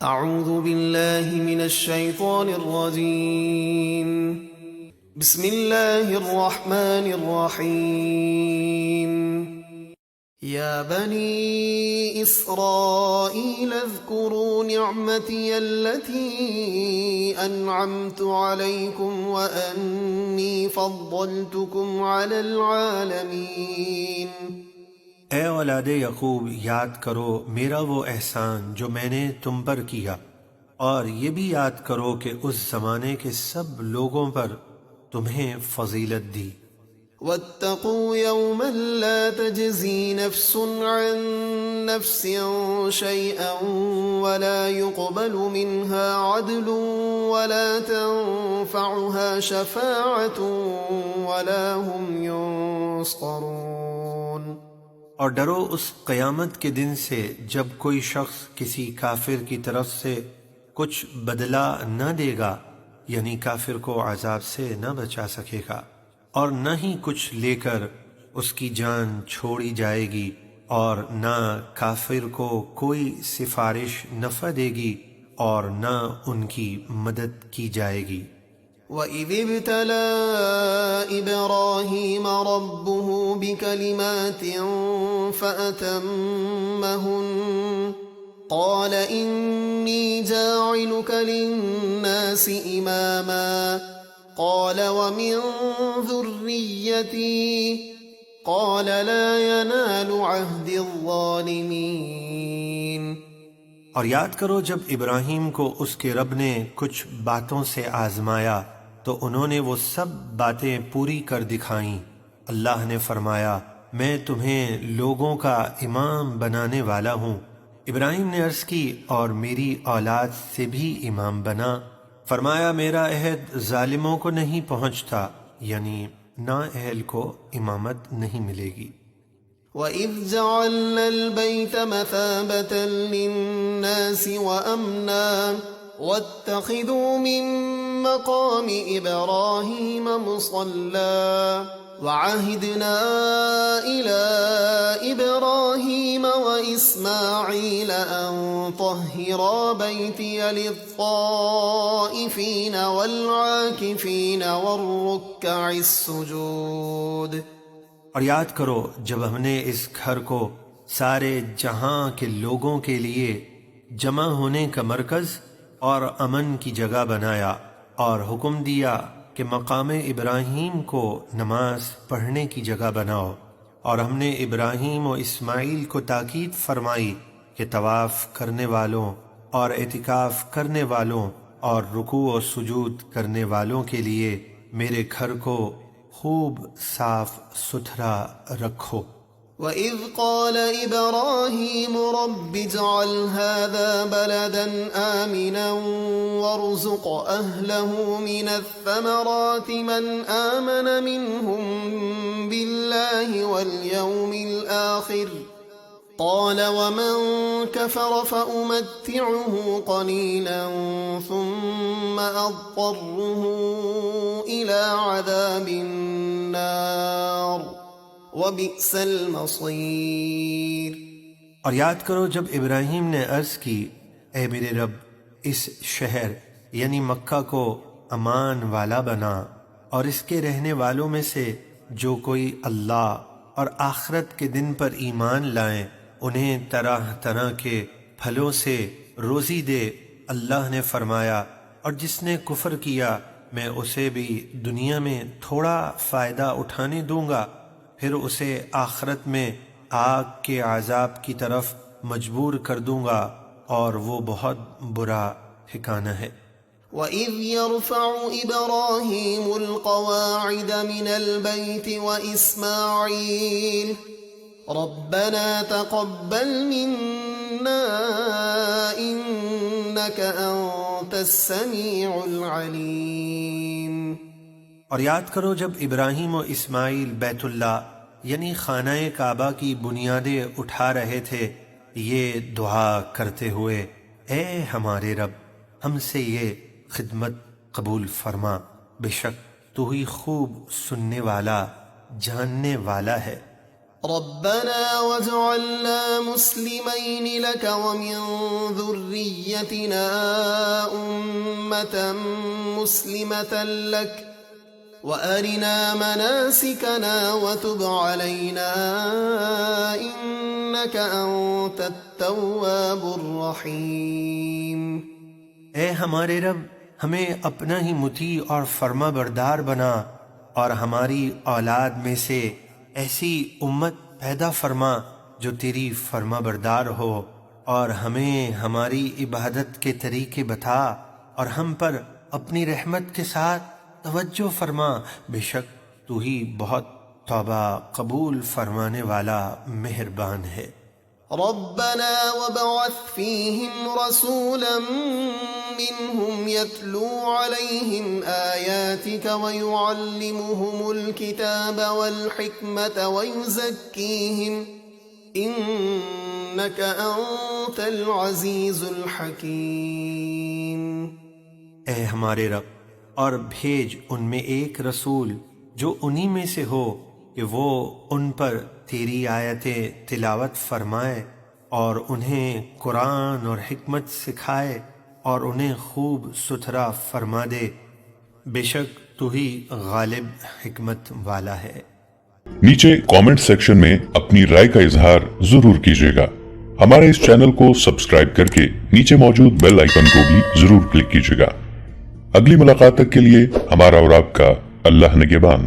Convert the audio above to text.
أعوذ بالله من الشيطان الرجيم بسم الله الرحمن الرحيم يا بني إسرائيل اذكروا نعمتي التي أنعمت عليكم وأني فضلتكم على العالمين۔ اے اولاد یعقوب، یاد کرو میرا وہ احسان جو میں نے تم پر کیا، اور یہ بھی یاد کرو کہ اس زمانے کے سب لوگوں پر تمہیں فضیلت دی۔ واتقوا يوما لا تجزي نفس عن نفس شيئا ولا يقبل منها عدل ولا تنفعها شفاعة ولا هم ينصرون۔ اور ڈرو اس قیامت کے دن سے جب کوئی شخص کسی کافر کی طرف سے کچھ بدلہ نہ دے گا، یعنی کافر کو عذاب سے نہ بچا سکے گا، اور نہ ہی کچھ لے کر اس کی جان چھوڑی جائے گی، اور نہ کافر کو کوئی سفارش نفع دے گی اور نہ ان کی مدد کی جائے گی۔ وَإِذِ ابْتَلَى إِبْرَاهِيمَ رَبُّهُ بِكَلِمَاتٍ فَأَتَمَّهُنَّ قَالَ إِنِّي جَاعِلُكَ لِلنَّاسِ إِمَامًا قَالَ وَمِن ذُرِّيَّتِي قَالَ لَا يَنَالُ عَهْدِ الظَّالِمِينَ۔ اور یاد کرو جب ابراہیم کو اس کے رب نے کچھ باتوں سے آزمایا تو انہوں نے وہ سب باتیں پوری کر دکھائیں۔ اللہ نے فرمایا، میں تمہیں لوگوں کا امام بنانے والا ہوں۔ ابراہیم نے عرض کی، اور میری اولاد سے بھی امام بنا۔ فرمایا، میرا عہد ظالموں کو نہیں پہنچتا، یعنی نااہل کو امامت نہیں ملے گی۔ وَإِذْ جَعَلْنَا الْبَيْتَ مَثَابَةً لِلنَّاسِ وَأَمْنًا وَاتَّخِذُوا مِن مَّقَامِ إِبْرَاهِيمَ مُصَلًّى وَعَهِدْنَا إِلَىٰ إِبْرَاهِيمَ وَإِسْمَاعِيلَ أَن طَهِّرَا بَيْتِيَ لِلطَّائِفِينَ وَالْعَاكِفِينَ وَالرُّكَّعِ السُّجُودِ۔ اور یاد کرو جب ہم نے اس گھر کو سارے جہاں کے لوگوں کے لیے جمع ہونے کا مرکز اور امن کی جگہ بنایا، اور حکم دیا کہ مقام ابراہیم کو نماز پڑھنے کی جگہ بناؤ، اور ہم نے ابراہیم و اسماعیل کو تاکید فرمائی کہ طواف کرنے والوں اور اعتکاف کرنے والوں اور رکوع و سجود کرنے والوں کے لیے میرے گھر کو خوب صاف ستھرا رکھو۔ وَإِذْ قَالَ إِبْرَاهِيمُ رَبِّ اجْعَلْ هَذَا بَلَدًا آمِنًا وَارْزُقْ أَهْلَهُ مِنَ الثَّمَرَاتِ مَنْ آمَنَ مِنْهُمْ بِاللَّهِ وَالْيَوْمِ الْآخِرِ قَالَ وَمَنْ كَفَرَ فَأُمَتِّعُهُ قَلِيلًا ثُمَّ أَضْطَرُّهُ إِلَى عَذَابِ النَّارِ وَبِئْسَ الْمَصِيرُ۔ اور یاد کرو جب ابراہیم نے عرض کی، اے میرے رب، اس شہر یعنی مکہ کو امان والا بنا، اور اس کے رہنے والوں میں سے جو کوئی اللہ اور آخرت کے دن پر ایمان لائیں انہیں طرح طرح کے پھلوں سے روزی دے۔ اللہ نے فرمایا، اور جس نے کفر کیا میں اسے بھی دنیا میں تھوڑا فائدہ اٹھانے دوں گا، پھر اسے آخرت میں آگ کے عذاب کی طرف مجبور کر دوں گا، اور وہ بہت برا ٹھکانہ ہے۔ وَإِذْ يَرْفَعُ إِبْرَاهِيمُ الْقَوَاعِدَ مِنَ الْبَيْتِ وَإِسْمَاعِيلُ رَبَّنَا تَقَبَّلْ مِنَّا إِنَّكَ أَنتَ السَّمِيعُ الْعَلِيمُ۔ اور یاد کرو جب ابراہیم و اسماعیل بیت اللہ یعنی خانہ کعبہ کی بنیادیں اٹھا رہے تھے، یہ دعا کرتے ہوئے، اے ہمارے رب، ہم سے یہ خدمت قبول فرما، بے شک تو ہی خوب سننے والا جاننے والا ہے۔ ربنا واجعلنا مسلمين لك ومن ذريتنا أمة مسلمة لك وأرنا مناسكنا وتب علينا إنك أنت التواب الرحيم۔ اے ہمارے رب، ہمیں اپنا ہی مطیع اور فرما بردار بنا اور ہماری اولاد میں سے ایسی امت پیدا فرما جو تیری فرما بردار ہو، اور ہمیں ہماری عبادت کے طریقے بتا اور ہم پر اپنی رحمت کے ساتھ توجہ فرما، بے شک تو ہی بہت توبہ قبول فرمانے والا مہربان ہے۔ ربنا وابعث فيهم رسولا منهم يتلو عليهم آياتك ويعلمهم الكتاب والحكمة ويزكيهم إنك أنت العزيز الحكيم۔ اے ہمارے رب، اور بھیج ان میں ایک رسول جو انہی میں سے ہو کہ وہ ان پر تیری آیتیں تلاوت فرمائے اور انہیں قرآن اور حکمت سکھائے اور انہیں خوب ستھرا فرما دے، بے شک تو ہی غالب حکمت والا ہے۔ نیچے کامنٹ سیکشن میں اپنی رائے کا اظہار ضرور کیجیے گا۔ ہمارے اس چینل کو سبسکرائب کر کے نیچے موجود بیل آئیکن کو بھی ضرور کلک کیجیے گا۔ اگلی ملاقات تک کے لیے ہمارا اور آپ کا اللہ نگہبان۔